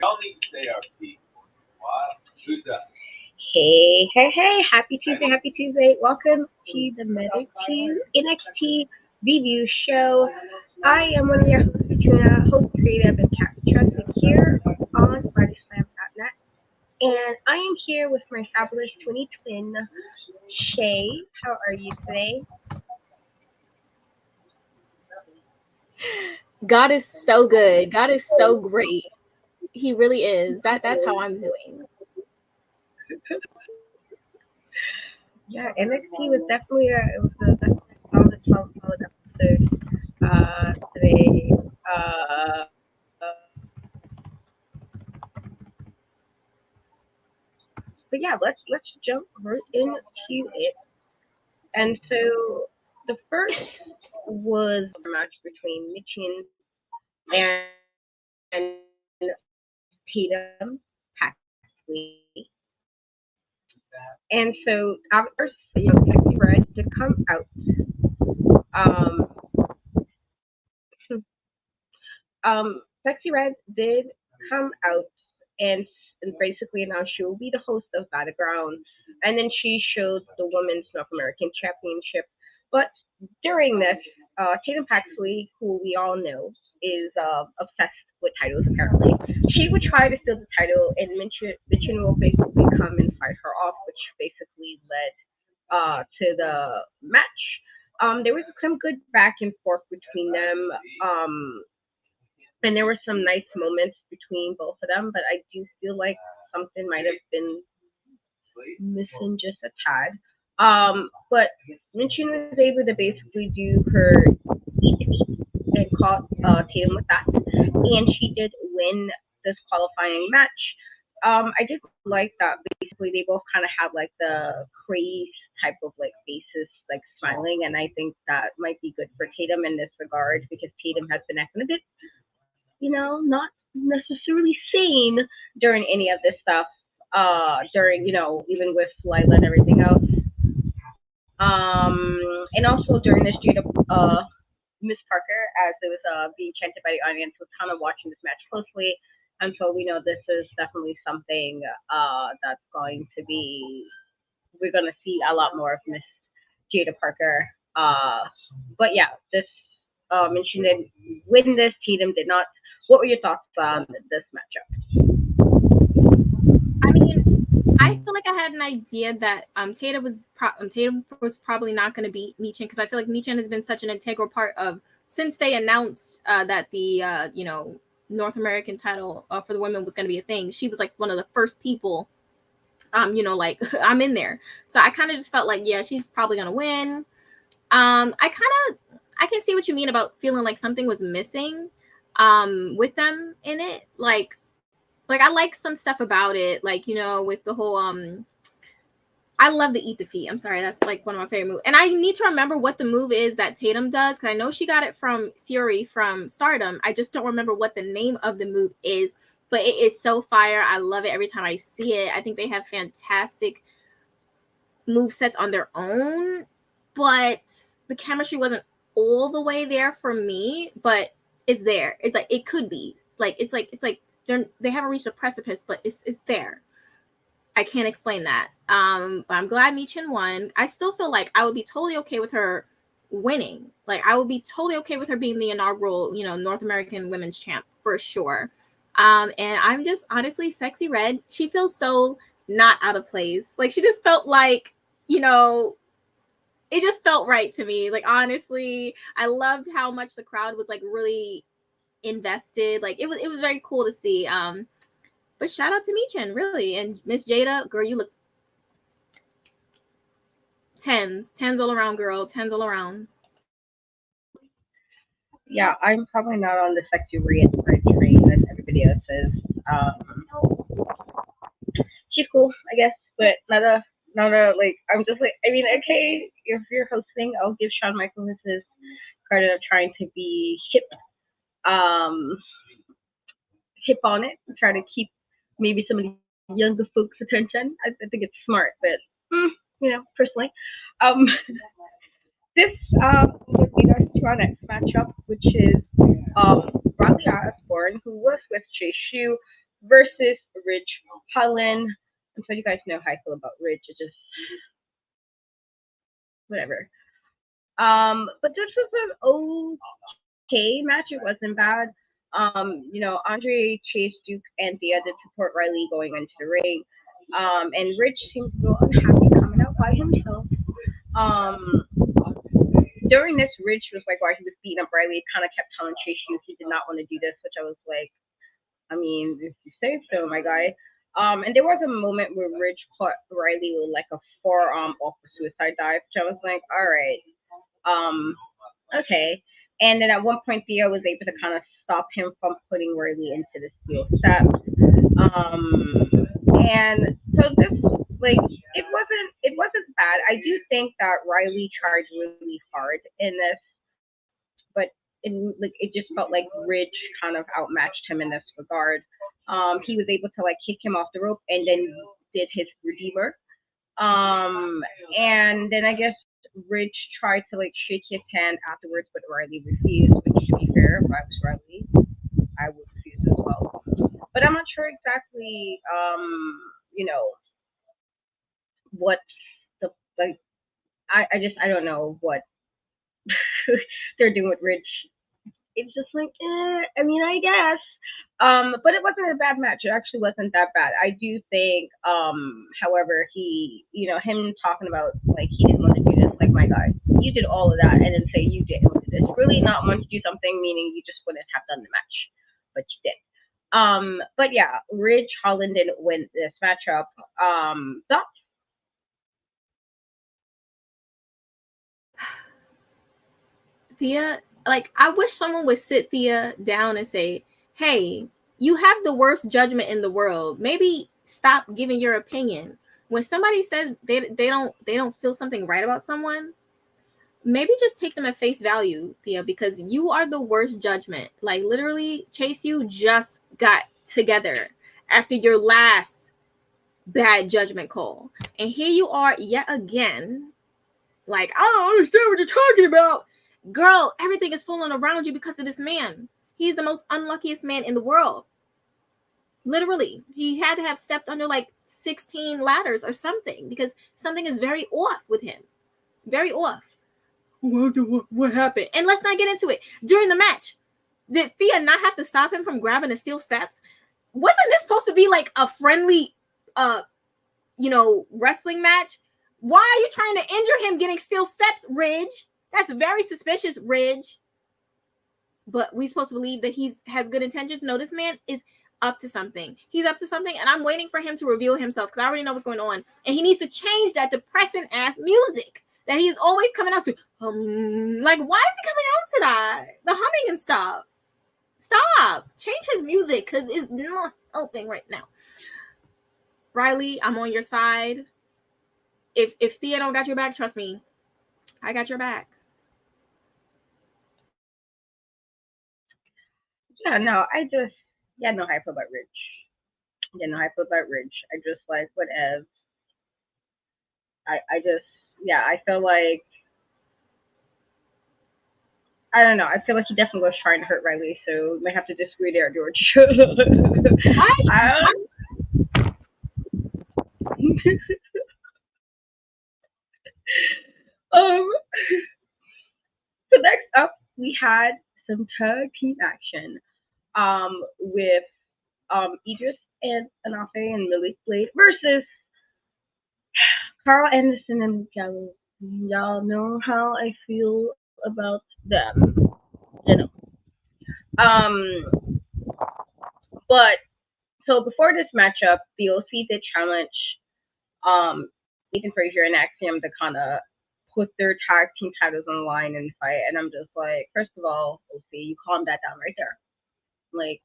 Y'all need to say our people. What? Who's that? Hey, hey, hey, happy Tuesday, happy Tuesday. Welcome to the Meta-Two NXT review show. I am one of your hosts, Katrina, host creative and Cassidy here on BodySlamNet. And I am here with my fabulous twin, Shay. How are you today? God is so good. God is so great. He really is. That's how I'm doing. Yeah, NXT was definitely solid episode today. But yeah, let's jump right into it. And so the first was a match between Michin and Tatum Paxley. And so at first, Sexy Red did come out. Um, Sexy Red did come out and basically announced she will be the host of Battleground. And then she showed the Women's North American Championship. But during this, Tatum Paxley, who we all know is obsessed with titles apparently, she would try to steal the title, and Michin will basically come and fight her off, which basically led to the match. There was some good back and forth between them. And there were some nice moments between both of them, but I do feel like something might have been missing just a tad. But Minchin was able to basically do her eat defeat and caught Tatum with that, and she did win this qualifying match. I did like that. Basically, they both kind of have like the craze type of like faces, like smiling, and I think that might be good for Tatum in this regard because Tatum has been acting a bit, not necessarily sane during any of this stuff. During even with Lila and everything else. And also during this Jada Miss Parker, as it was being chanted by the audience, was kind of watching this match closely, and so we know this is definitely something that's going to be we're gonna see a lot more of Miss Jada Parker. But yeah, this mentioned did win this. Tatum did not. What were your thoughts on this matchup? I mean, I feel like I had an idea that Tatum was probably not going to beat Michin because I feel like Michin has been such an integral part of since they announced that the North American title for the women was going to be a thing. She was like one of the first people, like I'm in there. So I kind of just felt like, yeah, she's probably going to win. I can see what you mean about feeling like something was missing with them in it. Like I like some stuff about it, like, with the whole I love the eat defeat. I'm sorry, that's like one of my favorite moves. And I need to remember what the move is that Tatum does, because I know she got it from Suri from Stardom. I just don't remember what the name of the move is, but it is so fire. I love it every time I see it. I think they have fantastic move sets on their own, but the chemistry wasn't all the way there for me, but it's there. It's like it could be. It's like they haven't reached a precipice, but it's there. I can't explain that. But I'm glad Michin won. I still feel like I would be totally okay with her winning. Like I would be totally okay with her being the inaugural, North American Women's Champ for sure. And I'm just honestly Sexy Red. She feels so not out of place. Like she just felt like, it just felt right to me. Like honestly, I loved how much the crowd was like really invested. Like it was very cool to see. But shout out to Michin, really. And Miss Jada, girl, you looked tens all around, girl. Tens all around. Yeah, I'm probably not on the Sexy Red train that everybody else is. She's cool, I guess, but not a like. I'm just like, I mean, okay, if you're hosting, I'll give Shawn Michaels his credit of trying to be hip on it, try to keep maybe some of the younger folks' attention. I think it's smart, but personally, this would lead us to our next matchup, which is Ronnie Osborne, who was with Chase Shu, versus Ridge Holland. I'm sure you guys know how I feel about Ridge. It's just whatever. But this was an okay match. It wasn't bad. Andre, Chase, Duke, and Thea did support Riley going into the ring. And Rich seemed real unhappy coming out by himself. Um, During this, Rich was like, while he was beating up Riley, kind of kept telling Chase Duke he did not want to do this, which I was like, I mean, if you say so, my guy. And there was a moment where Rich caught Riley with like a forearm off a suicide dive, which I was like, all right, okay. And then at one point, Theo was able to kind of stop him from putting Riley into the steel steps. And so this, like, it wasn't bad. I do think that Riley tried really hard in this, but it just felt like Ridge kind of outmatched him in this regard. He was able to like kick him off the rope and then did his redeemer. And then I guess Ridge tried to like shake his hand afterwards, but Riley refused. Which, to be fair, if I was Riley, I would refuse as well. But I'm not sure exactly, what the like. I don't know what they're doing with Ridge. It's just like, I mean, I guess. But it wasn't a bad match. It actually wasn't that bad. I do think, however, him talking about like he didn't want to do this, like my guy, you did all of that and then say you didn't want to do this. Really not want to do something, meaning you just wouldn't have done the match, but you did. But yeah, Ridge Holland didn't win this matchup. Thoughts? Thea, like, I wish someone would sit Thea down and say, hey, you have the worst judgment in the world. Maybe stop giving your opinion. When somebody says they don't feel something right about someone, maybe just take them at face value, Thea, because you are the worst judgment. Like, literally, Chase, you just got together after your last bad judgment call. And here you are yet again. Like, I don't understand what you're talking about. Girl, everything is falling around you because of this man. He's the most unluckiest man in the world. Literally, he had to have stepped under like 16 ladders or something because something is very off with him. Very off. What happened? And let's not get into it. During the match, did Thea not have to stop him from grabbing the steel steps? Wasn't this supposed to be like a friendly, wrestling match? Why are you trying to injure him getting steel steps, Ridge? That's very suspicious, Ridge. But we supposed to believe that he has good intentions? No, this man is up to something. He's up to something, and I'm waiting for him to reveal himself because I already know what's going on. And he needs to change that depressing ass music that he is always coming out to. Like, why is he coming out to that? The humming and stuff. Stop. Change his music because it's not helping right now. Riley, I'm on your side. If Thea don't got your back, trust me, I got your back. Yeah, no, no hype about Ridge. Yeah, no hype about Ridge. I just like whatever. I feel like, I don't know. I feel like he definitely was trying to hurt Riley, so we may have to disagree there, George. So next up, we had some tag team action with Idris and Anafe and Lily Blade versus Carl Anderson and Gallus. Y'all know how I feel about them, you know. But so before this matchup, the OC did challenge Ethan Frazier and Axiom to kind of put their tag team titles on the line and fight. And I'm just like, first of all, OC, you calm that down right there. Like,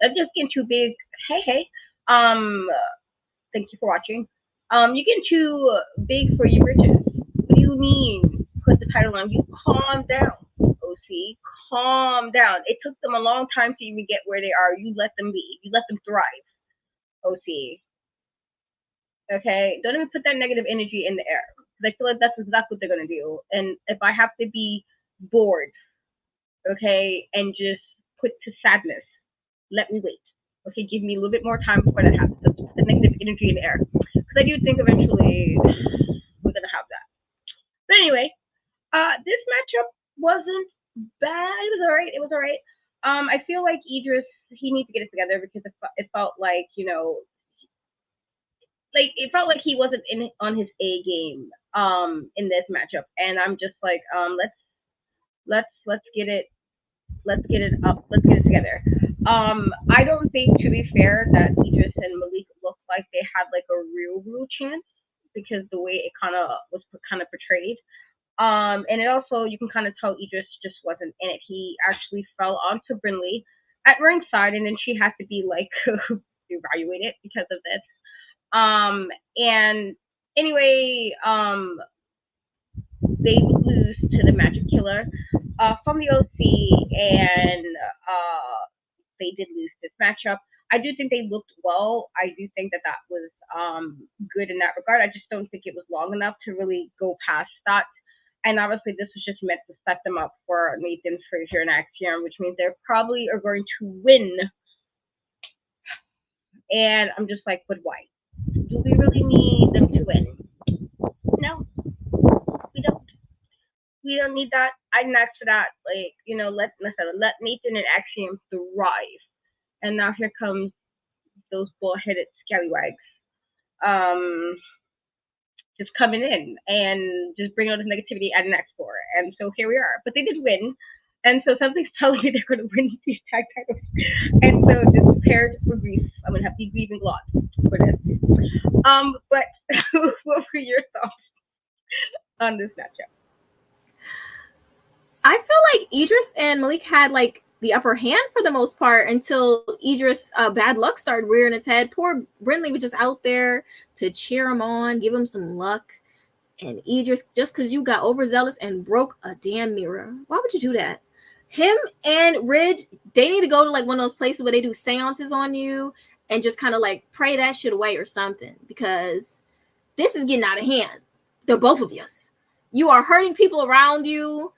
that's just getting too big. Hey. Thank you for watching. You're getting too big for your britches. What do you mean? Put the title on. You calm down, OC. Calm down. It took them a long time to even get where they are. You let them be. You let them thrive, OC. Okay? Don't even put that negative energy in the air. I feel like that's exactly what they're going to do. And if I have to be bored, okay, and just put to sadness, let me wait. Okay, give me a little bit more time before that happens. Let's put the negative energy in the air. Because I do think eventually we're going to have that. But anyway, this matchup wasn't bad. It was alright. It was alright. I feel like Idris, he needs to get it together because it felt like, it felt like he wasn't on his A game in this matchup, and I'm just like, let's get it up, let's get it together. I don't think, to be fair, that Idris and Malik looked like they had like a real chance because the way it kind of was kind of portrayed. And it also, you can kind of tell Idris just wasn't in it. He actually fell onto Brinley at ringside, and then she had to be like evaluated because of this. And anyway, they lose to the Magic Killer from the OC, and they did lose this matchup. I do think they looked well. I do think that was good in that regard. I just don't think it was long enough to really go past that. And obviously, this was just meant to set them up for Nathan, Frazier, and Axiom, which means they probably are going to win. And I'm just like, but why? Do we really need them to win? No, we don't. We don't need that. I'm next to that. Like, let Nathan and Axiom thrive. And now here comes those bull-headed scallywags. Just coming in and just bringing all this negativity at an export. And so here we are. But they did win. And so something's telling me they're going to win these tag titles. And so just prepared for grief. I'm going to have to be grieving a lot for this. But what were your thoughts on this matchup? I feel like Idris and Malik had like the upper hand for the most part until Idris' bad luck started rearing its head. Poor Brinley was just out there to cheer him on, give him some luck. And Idris, just because you got overzealous and broke a damn mirror. Why would you do that? Him and Ridge, they need to go to like one of those places where they do seances on you and just kind of like pray that shit away or something, because this is getting out of hand. The both of us. You are hurting people around you.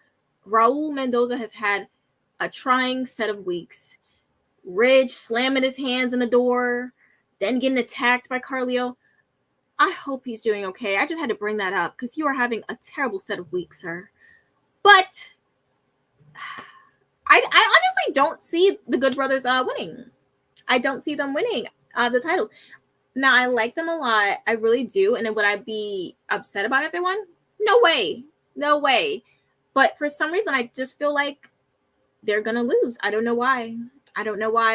Raul Mendoza has had a trying set of weeks. Ridge slamming his hands in the door, then getting attacked by Carlito. I hope he's doing okay. I just had to bring that up because you are having a terrible set of weeks, sir. But I honestly don't see the Good Brothers winning. I don't see them winning the titles. Now, I like them a lot. I really do. And would I be upset about it if they won? No way. No way. But for some reason, I just feel like they're going to lose. I don't know why.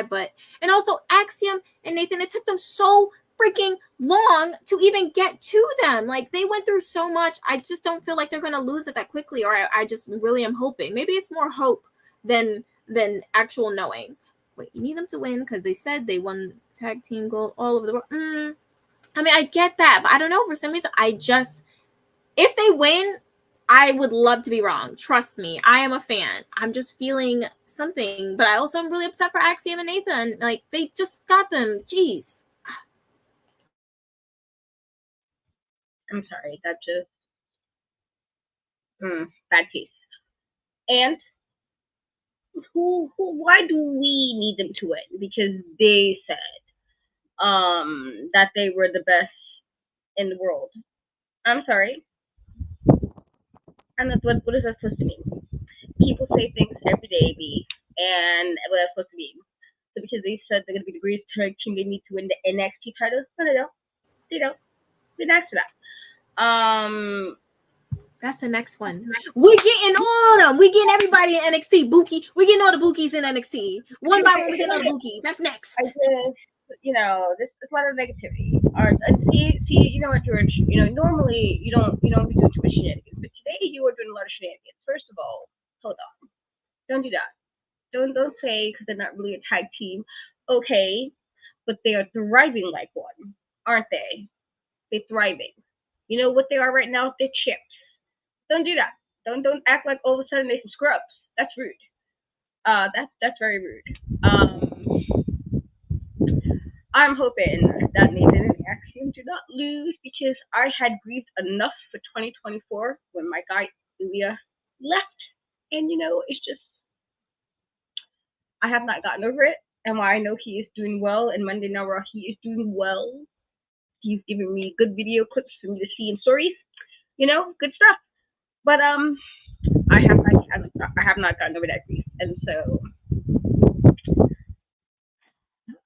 But, and also Axiom and Nathan, it took them so freaking long to even get to them. Like, they went through so much. I just don't feel like they're going to lose it that quickly. Or I just really am hoping. Maybe it's more hope than actual knowing. Wait, you need them to win because they said they won tag team gold all over the world. I mean, I get that, but I don't know. For some reason, if they win, I would love to be wrong. Trust me, I am a fan. I'm just feeling something, but I also am really upset for Axiom and Nathan. Like, they just got them. Jeez. I'm sorry. That just bad taste. And why do we need them to win? Because they said that they were the best in the world. I'm sorry. And what is that supposed to mean? People say things every day, B, and what that's supposed to mean. So because they said they're going to be the greatest tag team, they need to win the NXT titles. No, they don't. They don't. We're next to that. That's the next one. We're getting all of them. We're getting everybody in NXT. Buki. We're getting all the Bookies in NXT. One by one, we're getting all the Bookies. That's next. I just, this is a lot of negativity. See, you know what, George? Normally you don't be doing too much shenanigans, but today you are doing a lot of shenanigans. First of all, hold on. Don't do that. Don't say because they're not really a tag team. Okay, but they are thriving like one, aren't they? They're thriving. You know what they are right now? They're chips. Don't do that. Don't act like all of a sudden they're some scrubs. That's rude. That's very rude. I'm hoping that Nathan and Axiom do not lose because I had grieved enough for 2024 when my guy Ilya left, and it's just I have not gotten over it. and why I know he is doing well. And Monday Night Raw, he is doing well. He's giving me good video clips for me to see in stories. Good stuff. But I have not gotten over that grief, and so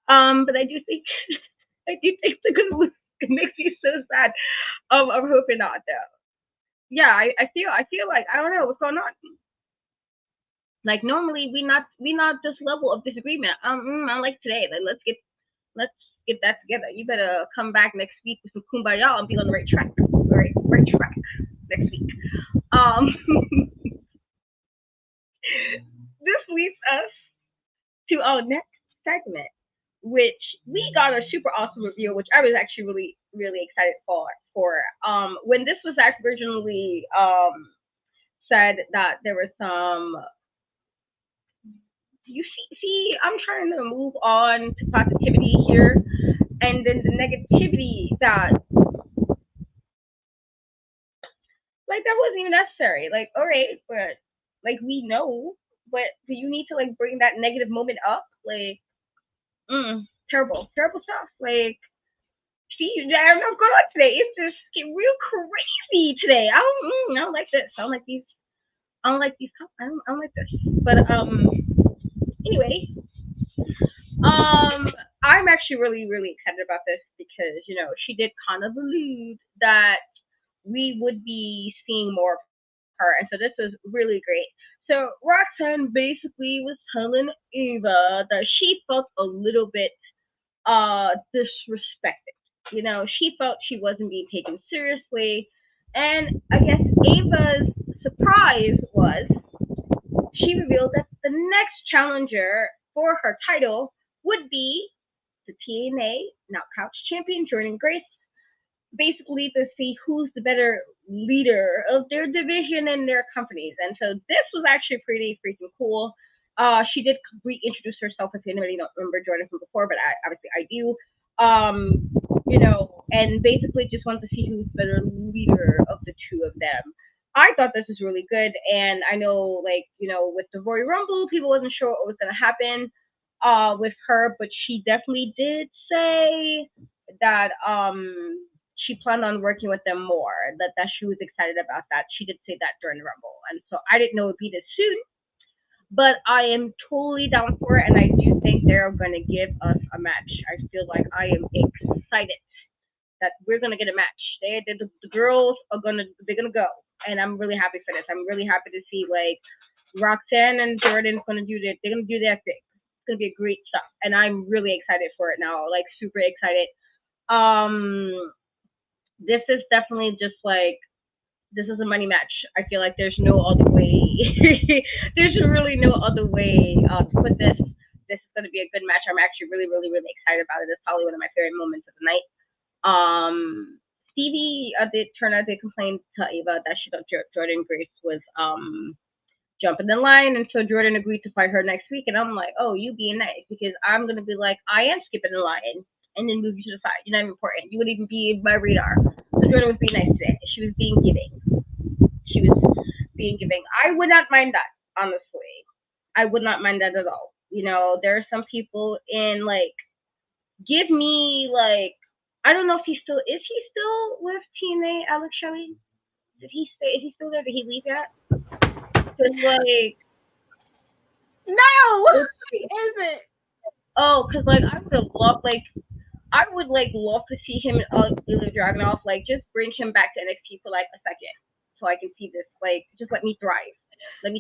but I do think I do think they're gonna lose. It makes me so sad. I'm hoping not though. Yeah, I feel like I don't know what's going on. Like normally we not this level of disagreement. Unlike today. Like let's get that together. You better come back next week with some kumbaya and be on the right track. Right track next week. Um this leads us to our next segment, which we got a super awesome review, which I was actually really, really excited for. When this was actually originally said that there was some, you see, I'm trying to move on to positivity here, and then the negativity that, like, that wasn't even necessary. Like, all right, but like we know, but do you need to like bring that negative moment up? Like, terrible stuff. Like, see, I don't know what's going on today. It's just getting real crazy today. I don't like this. I don't like these. I don't like these. I don't like this. But anyway, I'm actually really, really excited about this because she did kind of allude that we would be seeing more of her, and so this was really great. So Roxanne basically was telling Ava that she felt a little bit disrespected. She felt she wasn't being taken seriously. And I guess Ava's surprise was she revealed that the next challenger for her title would be the TNA Knockouts champion, Jordynne Grace, basically to see who's the better leader of their division and their companies. And so this was actually pretty freaking cool. She did reintroduce herself, if anybody don't remember Jordynne from before, but obviously I do. And basically just wanted to see who's the better leader of the two of them. I thought this was really good, and I know, like, with the Royal Rumble, people wasn't sure what was gonna happen with her, but she definitely did say that she planned on working with them more, that she was excited about that. She did say that during the Rumble, and so I didn't know it would be this soon, but I am totally down for it, and I do think they're going to give us a match. I feel like I am excited that we're going to get a match. The girls they're gonna go, and I'm really happy for this. I'm really happy to see like Roxanne and Jordynne's gonna do their thing. It's gonna be a great stuff, and I'm really excited for it now. Like super excited. This is definitely just like this is a money match. I feel like there's no other way. There's really no other way to put this. This is going to be a good match. I'm actually really, really, really excited about it. It's probably one of my favorite moments of the night. Stevie did complain to Ava that she thought Jordynne Grace was jumping the line, and so Jordynne agreed to fight her next week. And I'm like, oh, you being nice, because I'm gonna be like, I am skipping the line and then move you to the side. You're not even important. You wouldn't even be in my radar. So Jordynne was being nice today. She was being giving. I would not mind that, honestly. I would not mind that at all. There are some people in like, give me like, I don't know if he still is. He still with TNA, Alex Shelley? Did he stay? Is he still there? Did he leave yet? Because like, no, he isn't. Oh, because like I would have loved love to see him and Ilya Dragunov, like just bring him back to NXT for like a second, so I can see this. Like, just let me thrive. But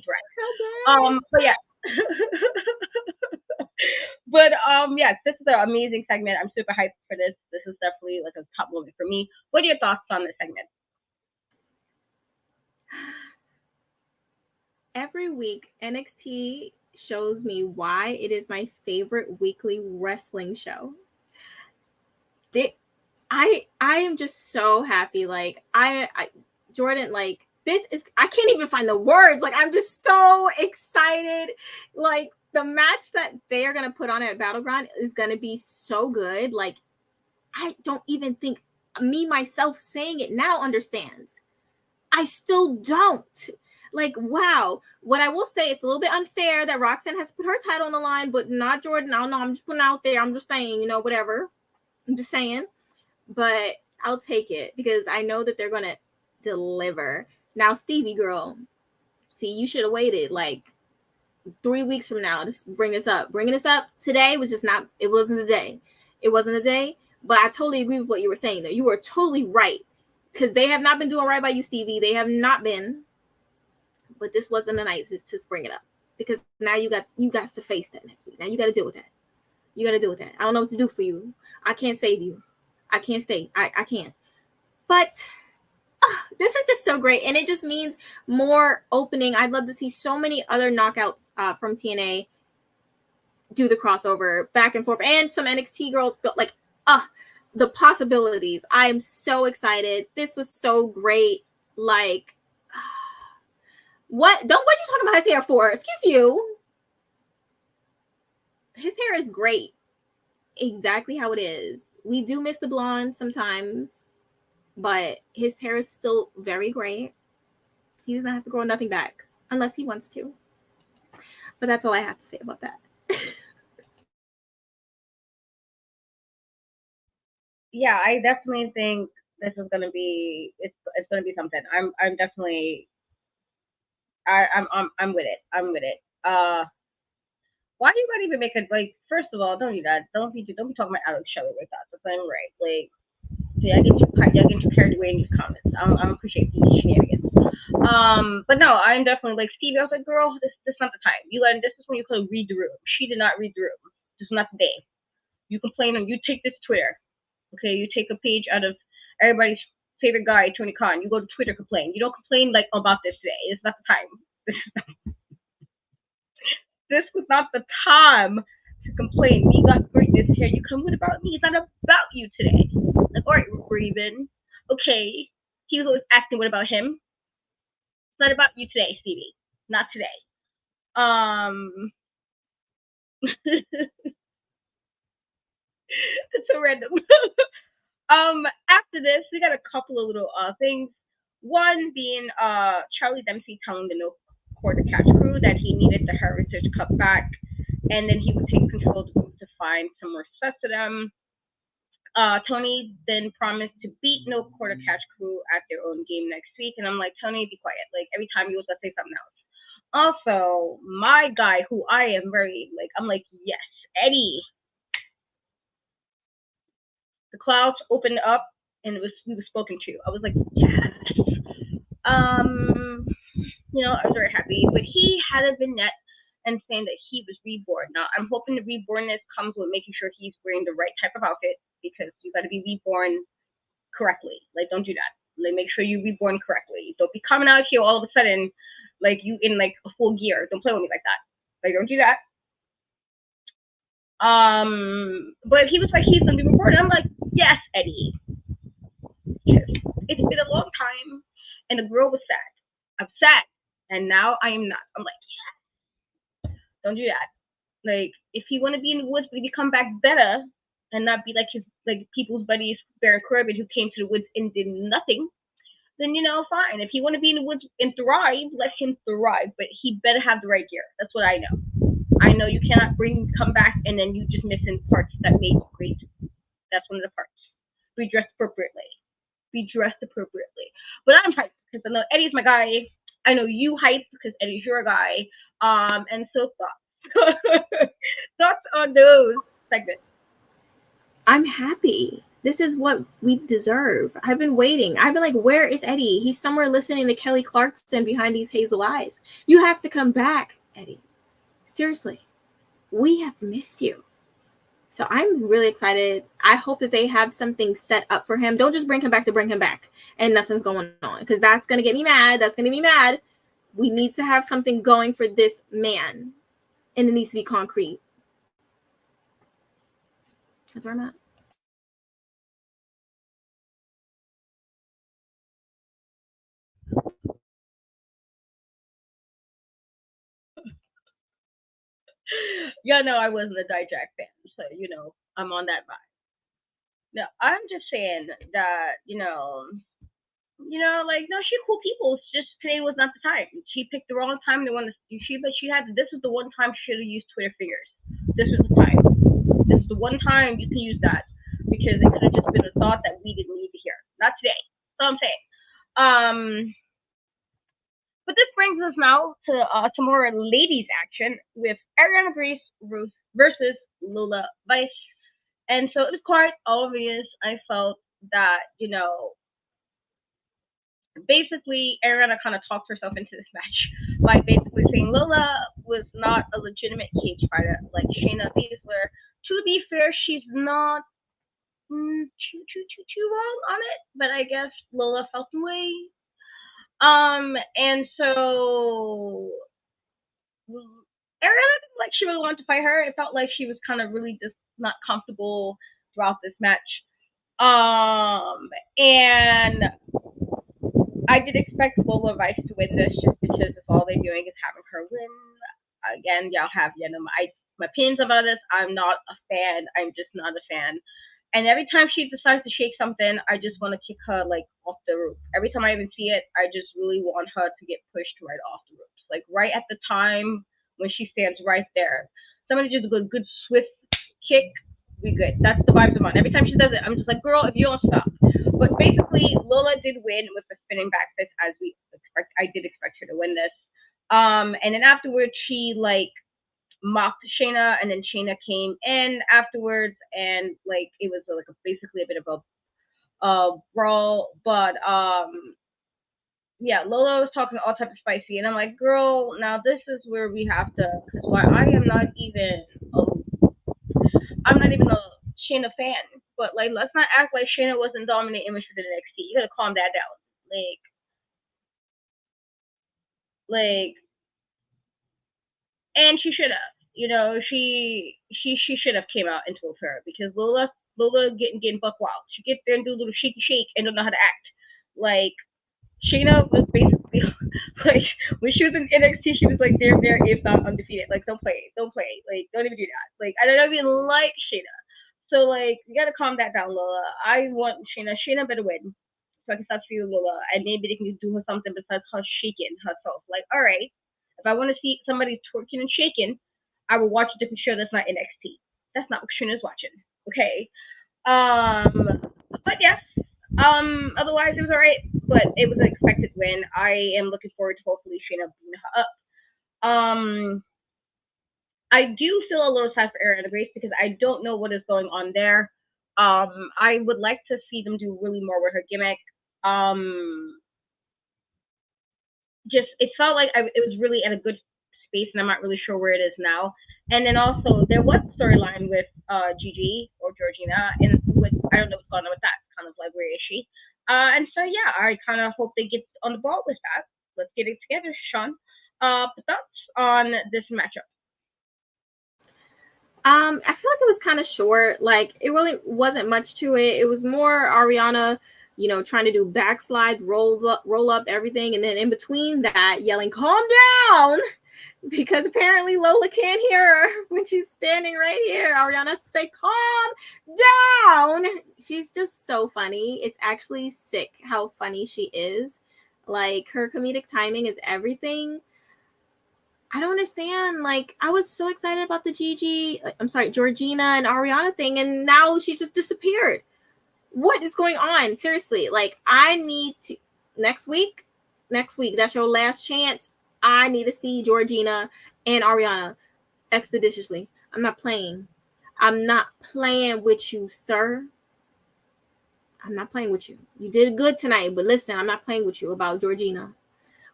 yeah. But yes, this is an amazing segment. I'm super hyped for this. This is definitely like a top moment for me. What are your thoughts on this segment? Every week, NXT shows me why it is my favorite weekly wrestling show. I am just so happy. Like I Jordynne, like this is, I can't even find the words. Like I'm just so excited. Like the match that they are gonna put on at Battleground is gonna be so good. Like I don't even think me myself saying it now understands. I still don't. Like, wow. What I will say, it's a little bit unfair that Roxanne has put her title on the line, but not Jordynne. I don't know. I'm just putting it out there. I'm just saying, you know, whatever. I'm just saying. But I'll take it because I know that they're going to deliver. Now, Stevie girl, see, you should have waited like 3 weeks from now to bring this up. Bringing this up today was just not, it wasn't a day. It wasn't a day. But I totally agree with what you were saying, though. You were totally right. Because they have not been doing right by you, Stevie. They have not been. But this wasn't a night to bring it up. Because now you got to face that next week. Now you got to deal with that. You got to deal with that. I don't know what to do for you. I can't save you. I can't stay. I can't. But this is just so great. And it just means more opening. I'd love to see so many other knockouts from TNA do the crossover back and forth. And some NXT girls go like, the possibilities. I am so excited. This was so great. Like, what you talking about his hair for? Excuse you. His hair is great. Exactly how it is. We do miss the blonde sometimes, but his hair is still very great. He doesn't have to grow nothing back unless he wants to. But that's all I have to say about that. Yeah, I definitely think this is gonna be it's gonna be something. I'm definitely I'm with it. I'm with it. Why do you gotta even make it like? First of all, don't do that. Don't be talking about Alex Shelley like that. That's not right. Like, see, I get too carried away in these comments. I don't appreciate these shenanigans. But no, I'm definitely like Stevie. I was like, girl, this is not the time. This is when you could read the room. She did not read the room. This is not the day. You complain on. You take this Twitter. Okay, you take a page out of everybody's favorite guy, Tony Khan. You go to Twitter, complain. You don't complain like about this today. It's not the time. This was not the time to complain. We got greatness here. You come with about me. It's not about you today. Like, all right, Raven. Okay, he was always acting. What about him? It's not about you today, Stevie. Not today. It's so random. After this, we got a couple of little things. One being Charlie Dempsey telling the No Quarter Catch crew that he needed the Heritage Cup back, and then he would take control of the group to find some more success to them. Tony then promised to beat No Quarter Catch crew at their own game next week, and I'm like, Tony, be quiet. Like, every time he was gonna say something else. Also, my guy, who I am very like, I'm like, yes, Eddie. The clouds opened up and we were spoken to. I was like, yes. I was very happy. But he had a vignette and saying that he was reborn. Now I'm hoping the rebornness comes with making sure he's wearing the right type of outfit, because you gotta be reborn correctly. Like, don't do that. Like, make sure you reborn correctly. Don't be coming out here all of a sudden like you in like a full gear. Don't play with me like that. Like, don't do that. But he was like, he's gonna be reborn. I'm like, yes, Eddie. Yes. It's been a long time, and the girl was sad. I'm sad, and now I am not. I'm like, yes. Don't do that. Like, if he want to be in the woods, but if he come back better and not be like his like people's buddies Baron Corbin, who came to the woods and did nothing, then fine. If he want to be in the woods and thrive, let him thrive. But he better have the right gear. That's what I know. I know you cannot come back and then you just missing parts that made it great. That's one of the parts. Be dressed appropriately. But I'm hyped because I know Eddie's my guy. I know you hyped because Eddie's your guy. And so thoughts. Thoughts on those segments. I'm happy. This is what we deserve. I've been waiting. I've been like, where is Eddie? He's somewhere listening to Kelly Clarkson behind these hazel eyes. You have to come back, Eddie. Seriously, we have missed you. So I'm really excited. I hope that they have something set up for him. Don't just bring him back to bring him back and nothing's going on, because that's going to get me mad. We need to have something going for this man, and it needs to be concrete. That's where I'm at. Yeah, no, I wasn't a Dijak fan, so I'm on that vibe. No, I'm just saying that You know, like, no, she's cool people. It's just today was not the time. She picked the wrong time to want to do she, but she had this is the one time she should have used Twitter fingers. This was the time. This is the one time you can use that because it could have just been a thought that we didn't need to hear. Not today. That's all I'm saying. But this brings us now to more ladies action with Ariana Grace Ruth versus Lola Vice. And so it was quite obvious. I felt that, basically Ariana kind of talked herself into this match by basically saying Lola was not a legitimate cage fighter like Shayna Baszler. To be fair, she's not too wrong on it, but I guess Lola felt the way. And so Ariana didn't like she really wanted to fight her. It felt like she was kind of really just not comfortable throughout this match. And I did expect Lola Vice to win this just because if all they're doing is having her win. Again, y'all have my opinions about this. I'm not a fan. I'm just not a fan. And every time she decides to shake something, I just want to kick her like off the roof. Every time I even see it, I just really want her to get pushed right off the roof. Like right at the time when she stands right there. Somebody just do a good swift kick, we good. That's the vibes I'm on. Every time she does it, I'm just like, girl, if you don't stop. But basically, Lola did win with the spinning back fist as we expect. I did expect her to win this. And then afterwards, she like mocked Shayna, and then Shayna came in afterwards, and like it was like basically a bit of a brawl. But yeah, Lola was talking all types of spicy, and I'm like, girl, now this is where we have to, because why I'm not even a Shayna fan, but like let's not act like Shayna wasn't dominating image for the NXT. You gotta calm that down. Like, and she should have. She should have came out and told her because Lola getting buck wild. She gets there and do a little shaky shake and don't know how to act. Like Shayna was basically like when she was in NXT, she was like there if not undefeated. Like don't play, like don't even do that. Like I don't even like Shayna. So like you gotta calm that down, Lola. I want Shayna. Shayna better win so I can start seeing Lola, and maybe they can do her something besides her shaking herself. Like all right, if I want to see somebody twerking and shaking, I will watch a different show that's not NXT. That's not what Shayna's watching. Okay. But yes. Otherwise it was alright, but it was an expected win. I am looking forward to hopefully Shayna beating her up. I do feel a little sad for Ariana Grace because I don't know what is going on there. I would like to see them do really more with her gimmick. Just it felt like it was really at a good space, and I'm not really sure where it is now. And then also there was a storyline with Gigi or Georgina, and with I don't know what's going on with that. Kind of like where is she? And so yeah, I kind of hope they get on the ball with that. Let's get it together, Sean. But thoughts on this matchup? I feel like it was kind of short. Like it really wasn't much to it. It was more Ariana, trying to do backslides, roll up everything, and then in between that, yelling, "Calm down," because apparently Lola can't hear her when she's standing right here. Ariana say, "Calm down." She's just so funny. It's actually sick how funny she is. Like her comedic timing is everything. I don't understand. Like, I was so excited about the Georgina and Ariana thing, and now she just disappeared. What is going on? Seriously, like, I need to next week, that's your last chance. I need to see Georgina and Ariana expeditiously. I'm not playing with you, sir. I'm not playing with you. You did good tonight, but listen, I'm not playing with you about Georgina.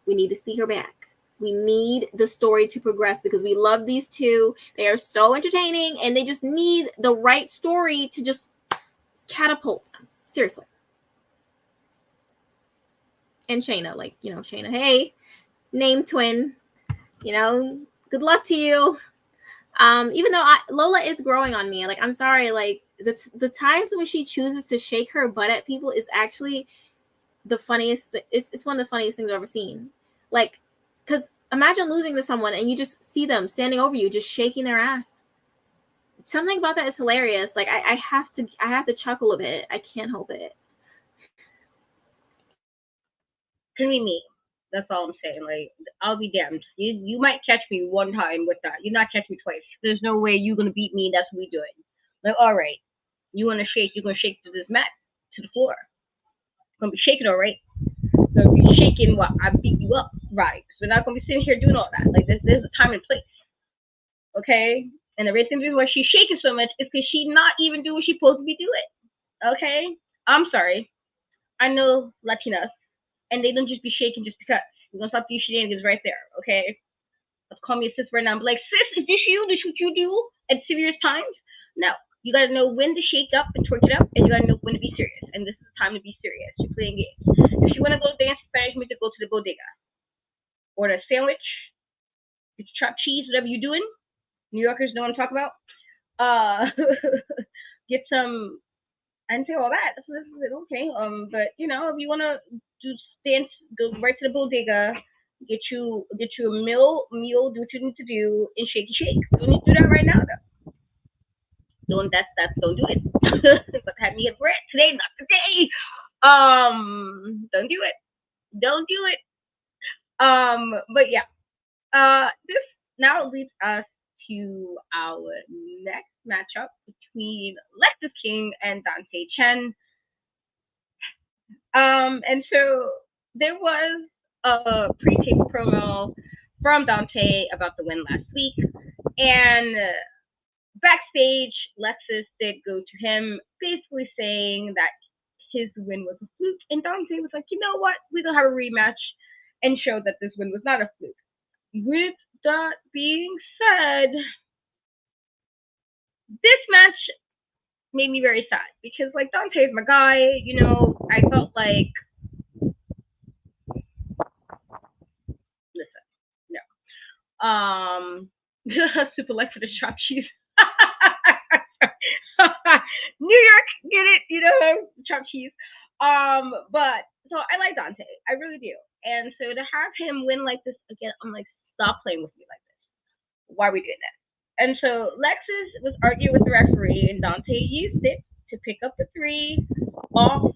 We need to see her back. We need the story to progress because we love these two. They are so entertaining, and they just need the right story to just catapult them. Seriously. And Shayna, Shayna, hey, name twin, good luck to you. Even though Lola is growing on me. Like, I'm sorry, like the times when she chooses to shake her butt at people is actually the funniest. It's one of the funniest things I've ever seen. Like, because imagine losing to someone and you just see them standing over you, just shaking their ass. Something about that is hilarious. Like I have to chuckle a bit. I can't help it. Can be me. That's all I'm saying. Like, I'll be damned. You might catch me one time with that. You not catch me twice. There's no way you're gonna beat me. That's what we doing. Like, all right, you wanna shake? You're gonna shake to this mat, to the floor. Gonna be shaking, all right. Gonna be shaking while I beat you up, right? So we're not gonna be sitting here doing all that. Like, there's a time and place, okay? And the reason why she's shaking so much is because she's not even doing what she's supposed to be doing, okay? I'm sorry. I know Latinas, and they don't just be shaking just because. You're gonna stop these shenanigans right there, okay? Let's call me a sis right now and be like, sis, is this you? This what you do at serious times? No. You gotta know when to shake up and twerk it up, and you gotta know when to be serious. And this is the time to be serious. You're playing games. If you wanna go dance Spanish music, go to the bodega. Order a sandwich, get your chopped cheese, whatever you're doing. New Yorkers know what I'm talking about. Get some, I didn't say all that. So this is okay. But you know, if you wanna do dance, go right to the bodega. Get you a meal, do what you need to do, and shake. You need to do that right now, though. Don't do it. But have me at bread today, not today. Don't do it. Don't do it. But yeah. This now leads us to our next matchup between Lexis King and Dante Chen. And so there was a pre-tape promo from Dante about the win last week, and backstage, Lexis did go to him, basically saying that his win was a fluke, and Dante was like, you know what, we're gonna have a rematch and show that this win was not a fluke. With that being said, this match made me very sad because, like, Dante's my guy. You know, I felt like, listen, no, super like for the chop cheese. New York, get it? You know, chop cheese. But so I like Dante, I really do. And so to have him win like this again, I'm like, stop playing with me like this. Why are we doing that? And so Lexis was arguing with the referee, and Dante used it to pick up the 3 off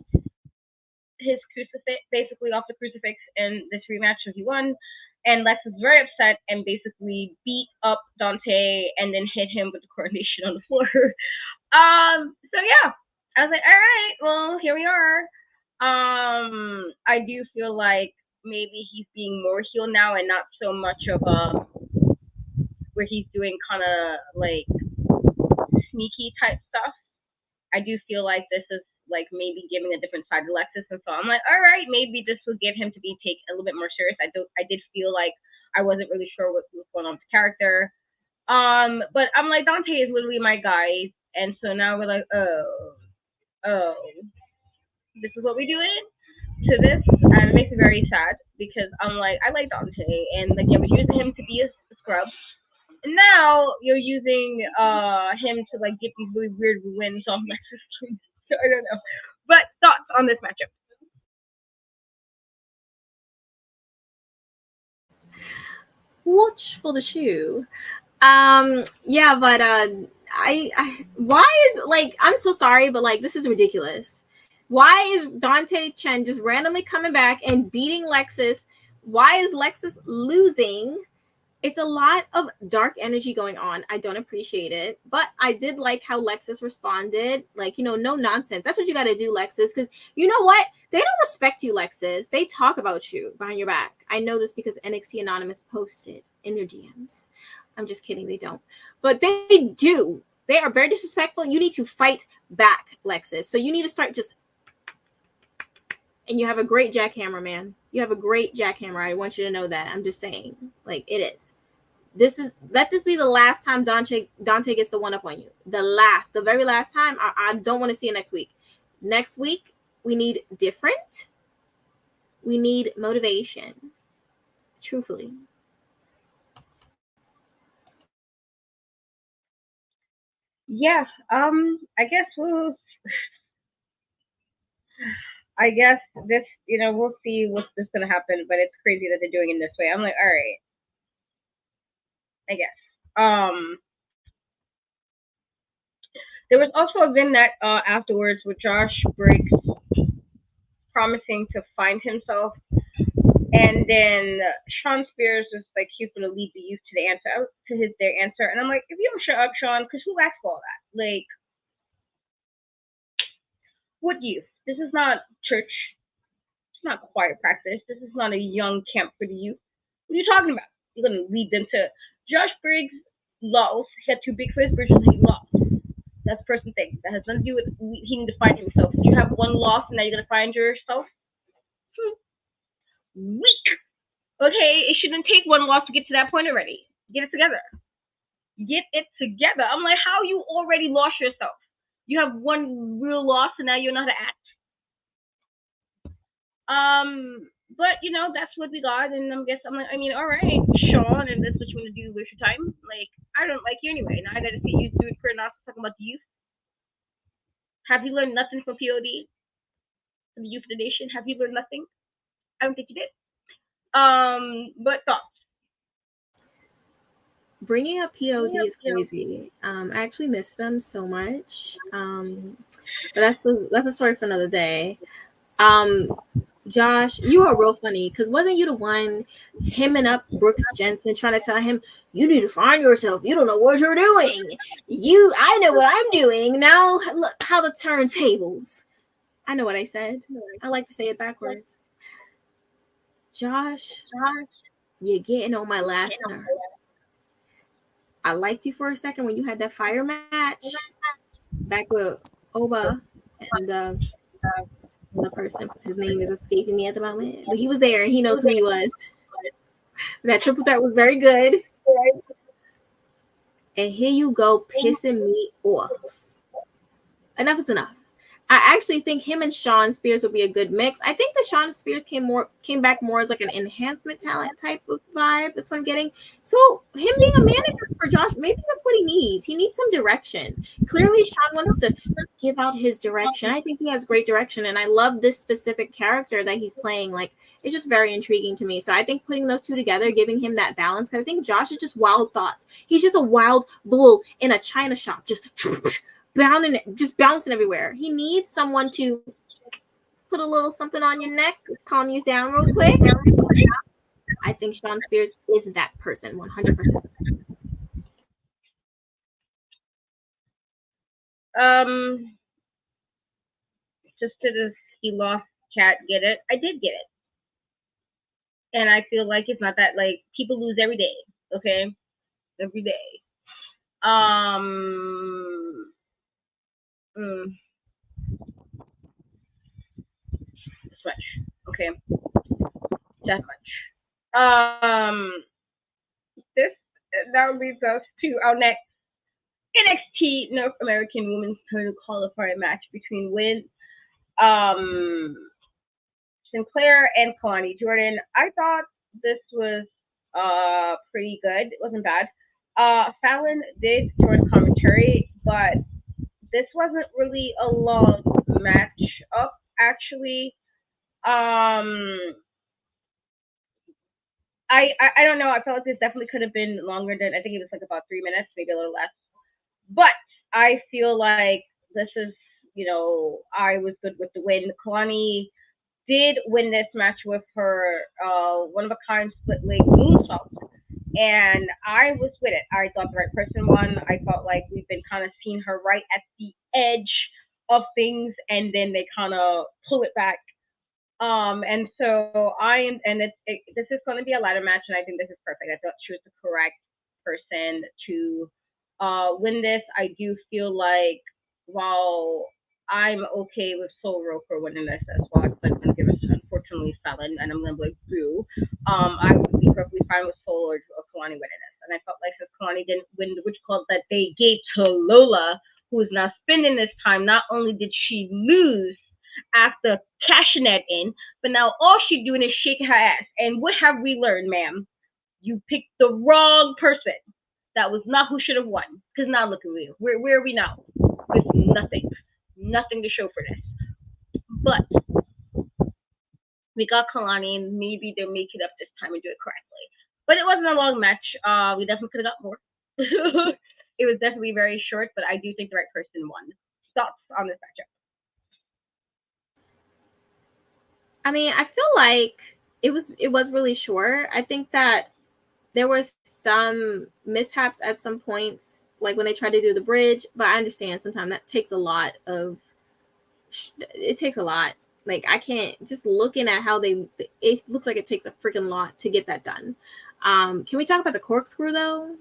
his crucifix, basically off the crucifix in this rematch, so he won. And Lex was very upset and basically beat up Dante and then hit him with the coronation on the floor. So yeah, I was like, all right, well, here we are. I do feel like maybe he's being more heel now and not so much of a where he's doing kind of like sneaky type stuff. I do feel like this is like maybe giving a different side to Lexis, and so I'm like, all right, maybe this will get him to be taken a little bit more serious. I did feel like I wasn't really sure what was going on with the character. But I'm like, Dante is literally my guy, and so now we're like, oh, this is what we doing to this, and it makes me very sad because I'm like, I like Dante, and like, I was using him to be a scrub. And now you're using him to like get these really weird wins off Lexis King. So I don't know. But thoughts on this matchup? Watch for the shoe. Yeah, but I why is, like, I'm so sorry, but like, this is ridiculous. Why is Dante Chen just randomly coming back and beating Lexis? Why is Lexis losing? It's a lot of dark energy going on. I don't appreciate it, but I did like how Lexis responded. Like, you know, no nonsense. That's what you got to do, Lexis, because you know what? They don't respect you, Lexis. They talk about you behind your back. I know this because NXT Anonymous posted in their DMs. I'm just kidding. They don't. But they do. They are very disrespectful. You need to fight back, Lexis. So you need to start just... And you have a great jackhammer, man. You have a great jackhammer. I want you to know that. I'm just saying. Like, it is. Let this be the last time Dante gets the one up on you. The very last time. I don't want to see it next week. Next week, we need different. We need motivation. Truthfully. Yeah. I guess this, you know, we'll see what's this gonna happen, but it's crazy that they're doing it this way. I'm like, all right. I guess. There was also a vignette afterwards with Josh Briggs promising to find himself And then Sean Spears was like, he's gonna lead the youth to their answer. And I'm like, if you don't shut up, Sean, because who asked for all that? Like, what youth? This is not church. It's not choir practice. This is not a young camp for the youth. What are you talking about? You're gonna lead them to Josh Briggs lost. He had too big for his britches and he lost. That's the person thing. That has nothing to do with he need to find himself. So you have one loss and now you're gonna find yourself? Weak. Okay, it shouldn't take one loss to get to that point already. Get it together. Get it together. I'm like, how you already lost yourself? You have one real loss and now you know how to act. But you know, that's what we got, and I'm like, I mean, all right, Sean, and that's what you want to do with your time. Like, I don't like you anyway. Now I gotta see you do it for not talking about the youth. Have you learned nothing from POD? From the youth of the nation? Have you learned nothing? I don't think you did. But thoughts. Bringing up POD is crazy. I actually miss them so much. But that's a story for another day. Josh, you are real funny because wasn't you the one hemming up Brooks Jensen trying to tell him you need to find yourself? You don't know what you're doing. I know what I'm doing. Now look how the turntables. I know what I said. I like to say it backwards. Josh, you're getting on my last nerve. I liked you for a second when you had that fire match back with Oba and the person. His name is escaping me at the moment, but he was there and he knows who he was. That triple threat was very good. And here you go pissing me off. Enough is enough. I actually think him and Sean Spears would be a good mix. I think that Sean Spears came back more as like an enhancement talent type of vibe. That's what I'm getting. So him being a manager for Josh, maybe that's what he needs. He needs some direction. Clearly, Sean wants to give out his direction. I think he has great direction, and I love this specific character that he's playing. Like, it's just very intriguing to me. So I think putting those two together, giving him that balance, because I think Josh is just wild thoughts. He's just a wild bull in a china shop, just bouncing everywhere. He needs someone to put a little something on your neck, calm you down real quick. I think Sean Spears is that person, 100%. Just to he lost chat, get it? I did get it. And I feel like it's not that, like, people lose every day, okay? Every day. This much, okay? That much. That leads us to our next NXT North American Women's Title qualifying match between Sinclair and Kalani Jordynne. I thought this was pretty good. It wasn't bad. Fallon did join commentary, but this wasn't really a long match up, actually. I don't know. I felt like this definitely could have been longer than, I think it was like about 3 minutes, maybe a little less. But I feel like this is, I was good with the win. Kalani did win this match with her one-of-a-kind split leg moonsault, and I was with it. I thought the right person won. I felt like we've been kind of seeing her right at the edge of things, and then they kind of pull it back. And so this is going to be a ladder match, and I think this is perfect. I thought she was the correct person to win this. I do feel like while I'm okay with Soul Roper winning this as well, because I'm going to give it to, unfortunately, Fallon, and I'm going to be like, boo. I would be perfectly fine with Soul or Kalani winning this. And I felt like since Kalani didn't win the Witch Club that they gave to Lola, who is now spending this time, not only did she lose after cashing that in, but now all she's doing is shaking her ass. And what have we learned, ma'am? You picked the wrong person. That was not who should have won. Because now look at me. Where are we now? With nothing. Nothing to show for this. But we got Kalani, and maybe they'll make it up this time and do it correctly. But it wasn't a long match. We definitely could have got more. It was definitely very short, but I do think the right person won. Thoughts on this matchup? I mean, I feel like it was really short. I think that there was some mishaps at some points, like when they tried to do the bridge, but I understand sometimes that takes a lot of, it takes a lot. Like I can't, just looking at how it looks like it takes a freaking lot to get that done. Can we talk about the corkscrew though?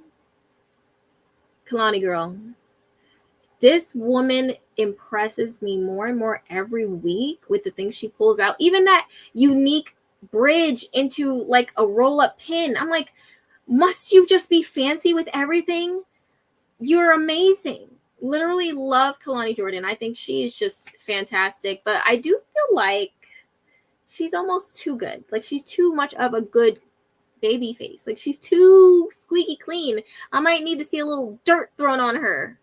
Kalani girl. This woman impresses me more and more every week with the things she pulls out. Even that unique bridge into like a roll-up pin. I'm like, must you just be fancy with everything? You're amazing. Literally love Kalani Jordynne. I think she is just fantastic. But I do feel like she's almost too good. Like she's too much of a good baby face. Like she's too squeaky clean. I might need to see a little dirt thrown on her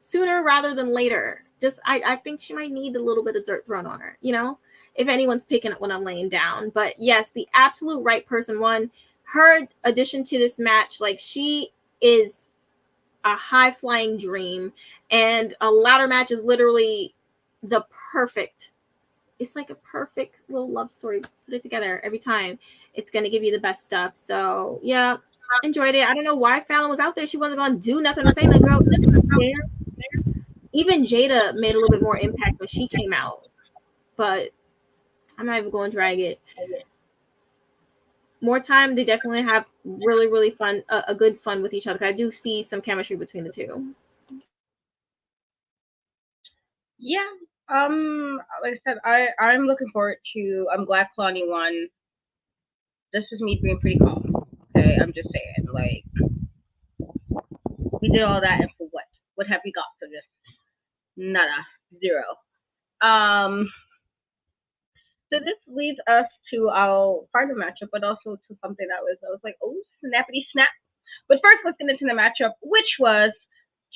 sooner rather than later. Just I think she might need a little bit of dirt thrown on her, you know, if anyone's picking up when I'm laying down. But yes, the absolute right person won. Her addition to this match, like she is a high-flying dream, and a ladder match is literally the perfect, it's like a perfect little love story. Put it together every time. It's going to give you the best stuff. So yeah, enjoyed it. I don't know why Fallon was out there. She wasn't going to do nothing. I'm saying, the girl just there. Even Jada made a little bit more impact when she came out, but I'm not even going to drag it. More time, they definitely have really, really fun, a good fun with each other. I do see some chemistry between the two. Yeah. Like I said, I'm looking forward to. I'm glad Kalani won. This is me being pretty calm. Okay, I'm just saying, like, we did all that, and for what? What have we got for this? Nada, zero. So this leads us to our final matchup, but also to something I was like, oh, snappity snap. But first, let's get into the matchup, which was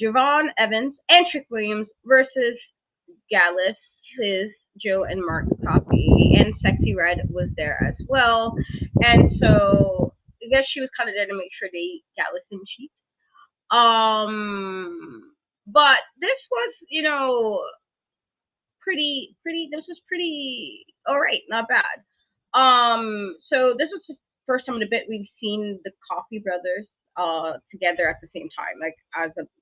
Javon Evans and Trick Williams versus Gallus, Joe and Mark Coffey, and Sexy Red was there as well. And so I guess she was kind of there to make sure Gallus didn't cheat. But this was, this was pretty all right, not bad. So this was the first time in a bit we've seen the Coffey brothers together at the same time. Like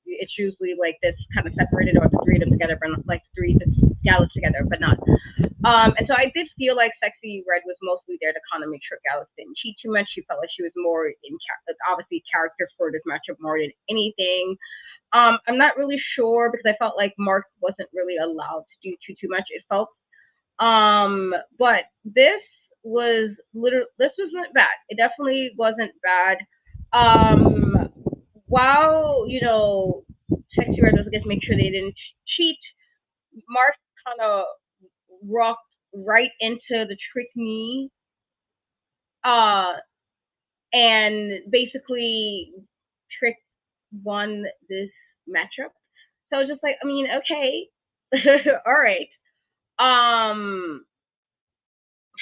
it's usually like this kind of separated, or the three of them together, but not like three Gallus together, but not. And so I did feel like Sexy Red was mostly there to kind of make sure Gallus didn't cheat too much. She felt like she was more obviously character for this matchup more than anything. I'm not really sure because I felt like Mark wasn't really allowed to do too much. It felt, but this wasn't bad. It definitely wasn't bad. While Sexy Red was going to make sure they didn't cheat, Mark kind of rocked right into the trick knee, and basically Trick won this matchup. So I was just like, I mean, okay, all right.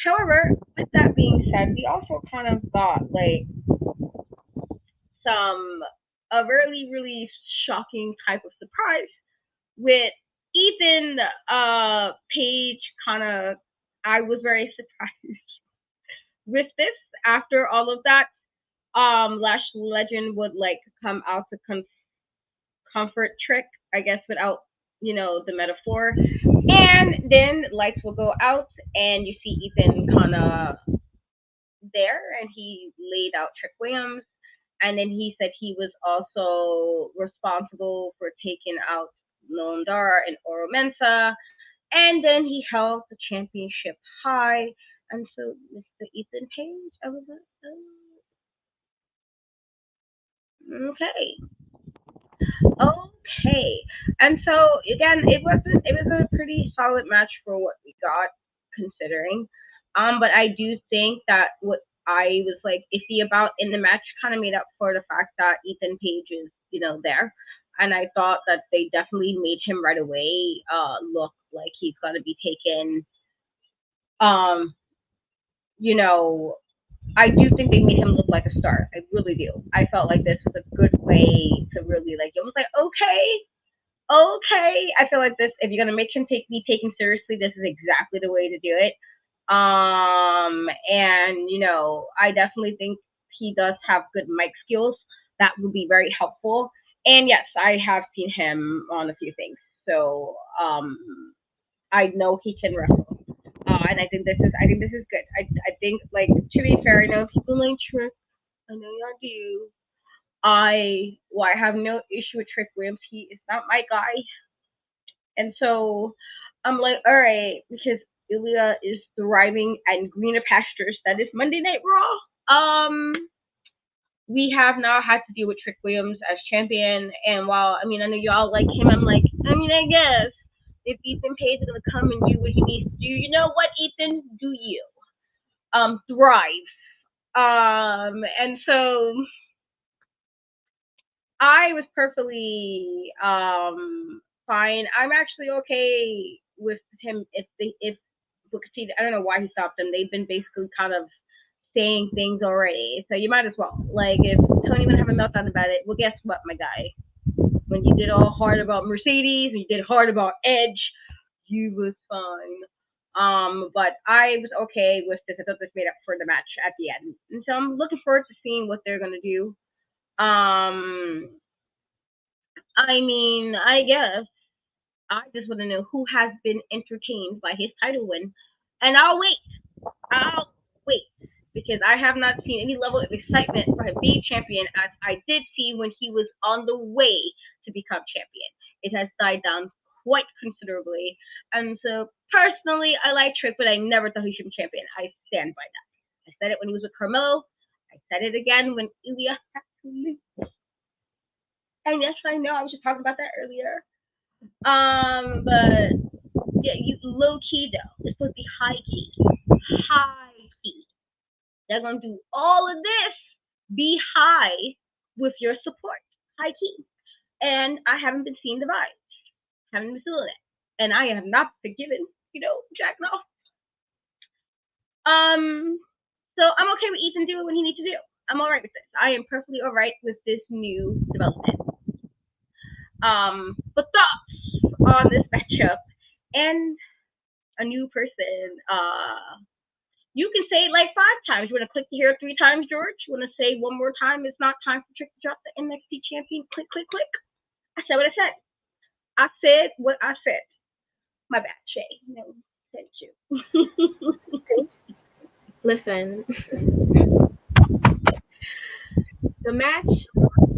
However, with that being said, we also kind of got like a really, really shocking type of surprise with Ethan Page. I was very surprised with this. After all of that, Lash Legend would like come out to comfort Trick, I guess, without the metaphor, and then lights will go out and you see Ethan kind of there, and he laid out Trick Williams, and then he said he was also responsible for taking out Londar and Oro Mensa, and then he held the championship high. And so Mr. Ethan Page, I was like, oh, okay. And so again, it was a pretty solid match for what we got, considering. But I do think that what I was like iffy about in the match kind of made up for the fact that Ethan Page is, there. And I thought that they definitely made him right away look like he's gonna be taken. I do think they made him look like a star. I really do. I felt like this was a good way to really like. It was like, okay. I feel like this. If you're gonna make him be taken seriously, this is exactly the way to do it. And I definitely think he does have good mic skills. That would be very helpful. And yes, I have seen him on a few things, so I know he can wrestle. And I think this is good. I think, like, to be fair, I know people like Trick. I know y'all do. I have no issue with Trick Williams. He is not my guy, and so I'm like, all right, because Ilya is thriving at greener pastures. That is Monday Night Raw. We have now had to deal with Trick Williams as champion, and while I know y'all like him, I'm like, I guess if Ethan Page is gonna come and do what he needs to do, you know what, Ethan, do you thrive? And so I was perfectly fine. I'm actually okay with him if Booker T. I don't know why he stopped them. They've been basically kind of saying things already, so you might as well. Like, if Tony gonna have a meltdown about it, well, guess what, my guy? When you did all hard about Mercedes and you did hard about Edge, you was fine. But I was okay with this. I thought this made up for the match at the end, and so I'm looking forward to seeing what they're gonna do. I guess I just want to know who has been entertained by his title win, and I'll wait, because I have not seen any level of excitement for him being champion as I did see when he was on the way to become champion. It has died down quite considerably, and so personally, I like Trick, but I never thought he should be champion. I stand by that. I said it when he was with Carmelo. I said it again when Ilya had to leave. And yes, I know I was just talking about that earlier. But yeah, you low key though. It's supposed to be high key. High key. They're gonna do all of this. Be high with your support. High key. And I haven't been seeing the vibes. Haven't been feeling it. And I have not forgiven, Jack off. So I'm okay with Ethan doing what he needs to do. I'm alright with this. I am perfectly alright with this new development. But thoughts on this matchup and a new person. You can say it like 5 times. You want to click to hear it 3 times, George? You want to say one more time, it's not time for Trick to drop the NXT champion? Click, click, click. I said what I said. I said what I said. My bad, Shay. No, said you. Listen. The match,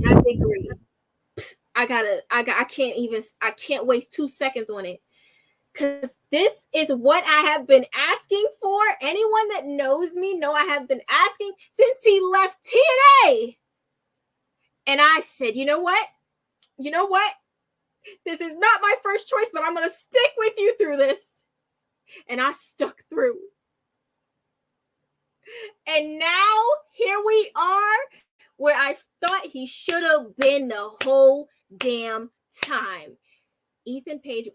I agree. I can't waste 2 seconds on it. Because this is what I have been asking for. Anyone that knows me know I have been asking since he left TNA. And I said, you know what? This is not my first choice, but I'm going to stick with you through this. And I stuck through. And now here we are where I thought he should have been the whole damn time. Ethan Page,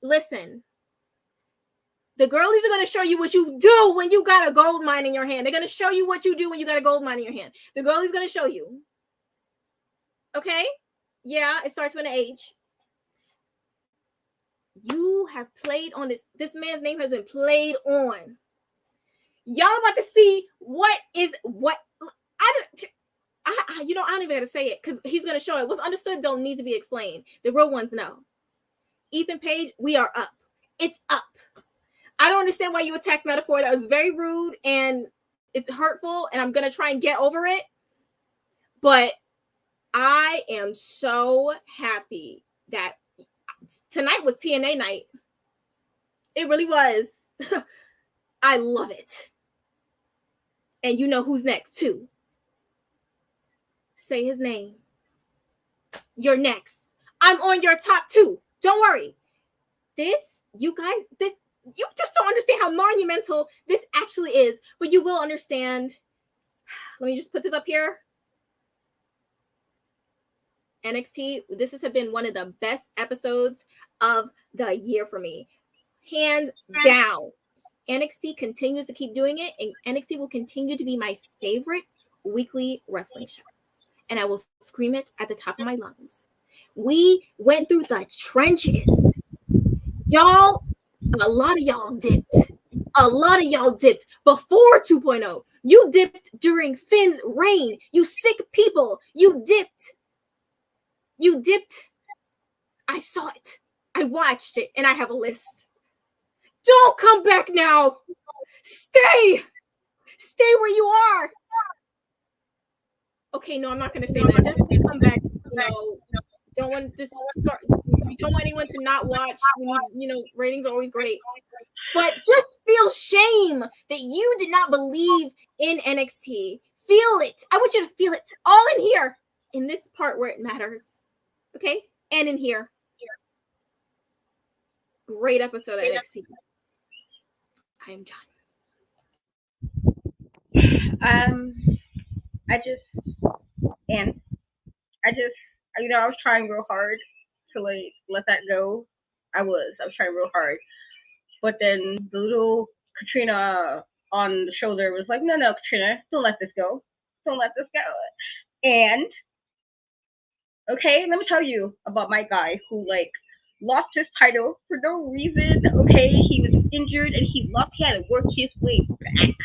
listen. The girlies are going to show you what you do when you got a gold mine in your hand. They're going to show you what you do when you got a gold mine in your hand. The girlies going to show you. Okay? Yeah, it starts with an H. You have played on this. This man's name has been played on. Y'all about to see what. I don't even have to say it because he's going to show it. What's understood don't need to be explained. The real ones know. Ethan Page, we are up. It's up. I don't understand why you attacked Metaphor. That was very rude and it's hurtful, and I'm going to try and get over it. But I am so happy that tonight was TNA night. It really was. I love it. And you know who's next, too. Say his name. You're next. I'm on your top 2. Don't worry. You just don't understand how monumental this actually is, but you will understand. Let me just put this up here. NXT, this has been one of the best episodes of the year for me. Hands down. NXT continues to keep doing it, and NXT will continue to be my favorite weekly wrestling show. And I will scream it at the top of my lungs. We went through the trenches. Y'all, a lot of y'all dipped. A lot of y'all dipped before 2.0. You dipped during Finn's reign. You sick people. You dipped. You dipped. I saw it. I watched it, and I have a list. Don't come back now. Stay. Stay where you are. Okay, no, I'm not gonna say that. Definitely come back. Don't want to start. We don't want anyone to not watch. We need, ratings are always great. But just feel shame that you did not believe in NXT. Feel it. I want you to feel it all in here, in this part where it matters. Okay? And in here. Great episode of NXT. I am done. I was trying real hard to like let that go. I was trying real hard. But then the little Katrina on the shoulder was like, no, Katrina, don't let this go. Don't let this go. And, okay, let me tell you about my guy who, like, lost his title for no reason. Okay, he was injured and he had to work his way back.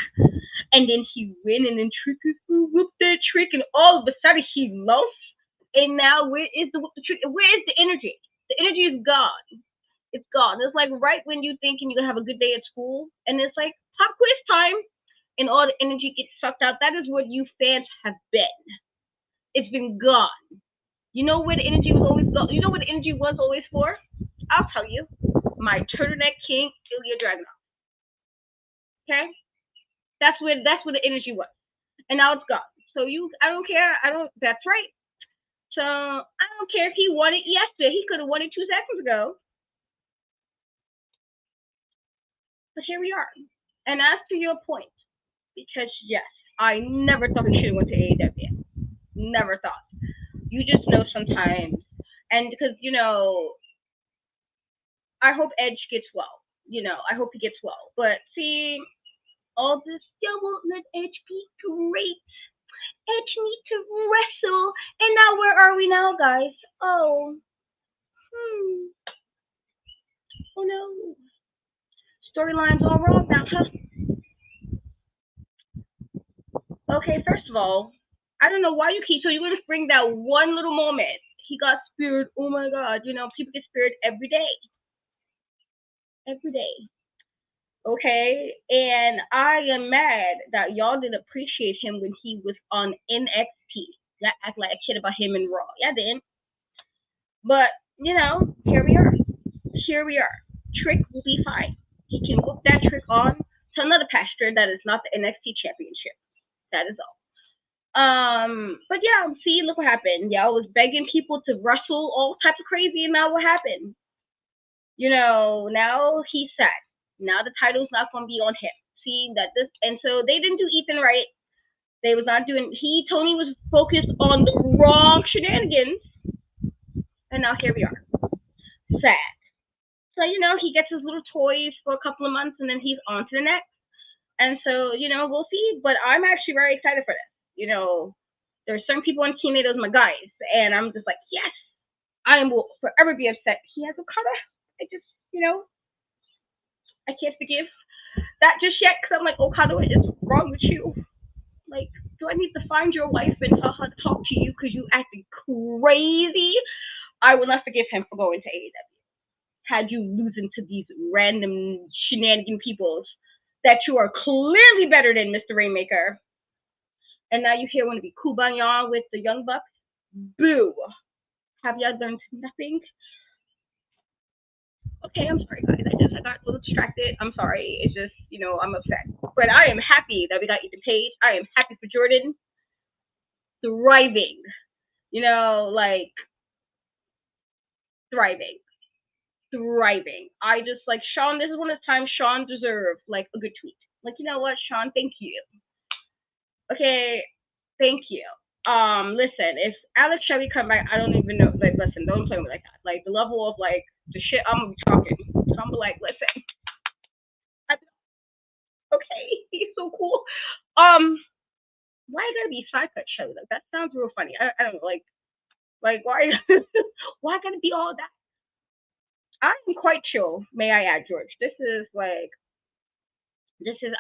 And then he win and then Trick is whoop that Trick and all of a sudden he lost. And now where is the Trick? Where is the energy? The energy is gone. It's gone. It's like right when you thinking you're gonna have a good day at school, and it's like pop quiz time, and all the energy gets sucked out. That is what you fans have been. It's been gone. You know where the energy was always go. You know what the energy was always for? I'll tell you. My turtleneck king, Ilya Dragunov. Okay, that's where the energy was, and now it's gone. So I don't care. That's right. So I don't care if he won it yesterday. He could have won it 2 seconds ago. But here we are. And as to your point, because yes, I never thought he should have went to AEW. Never thought. You just know sometimes, and because I hope Edge gets well. I hope he gets well. But see, all this still won't let Edge be great. Edge needs to wrestle. And now where are we now, guys? Oh no. Storyline's all wrong now, huh? Okay, first of all, I don't know why you keep. So you're gonna bring that one little moment. He got speared. Oh my God! People get speared every day. Every day. Okay, and I am mad that y'all didn't appreciate him when he was on NXT. Y'all act like a kid about him in Raw. Y'all didn't. But here we are. Here we are. Trick will be fine. He can whoop that Trick on to another pasture that is not the NXT Championship. That is all. But yeah, see, look what happened. Y'all was begging people to wrestle all types of crazy, and now what happened? Now he's sad. Now the title's not gonna be on him. See that this, and so they didn't do Ethan right. They was not doing. Tony was focused on the wrong shenanigans, and now here we are. Sad. So he gets his little toys for a couple of months, and then he's on to the next. And so we'll see. But I'm actually very excited for this. There's some people on TNA, those are my guys, and I'm just like, yes, I will forever be upset. He has Okada. I just, I can't forgive that just yet because I'm like, Okada, what is wrong with you? Like, do I need to find your wife and tell her to talk to you because you acting crazy? I will not forgive him for going to AEW. Had you losing to these random shenanigan peoples that you are clearly better than Mr. Rainmaker. And now you here want to be Kumbaya with the Young Bucks? Boo. Have y'all done nothing? Okay, I'm sorry, guys. I got a little distracted. I'm sorry. It's just, I'm upset. But I am happy that we got Ethan Page. I am happy for Jordynne. Thriving. Thriving. I just, like, Sean, this is one of the times Sean deserved, like, a good tweet. Like, you know what, Sean? Thank you. Okay, thank you. Listen, if Alex Chevy come back, I don't even know. Like, listen, don't play me like that. Like, the level of, like, the shit I'm gonna be talking. So I'm like, listen. Okay, he's so cool. Why gotta be side cut show? Like, that sounds real funny. I don't know, like why why gotta be all that? I'm quite chill, may I add, George. This is like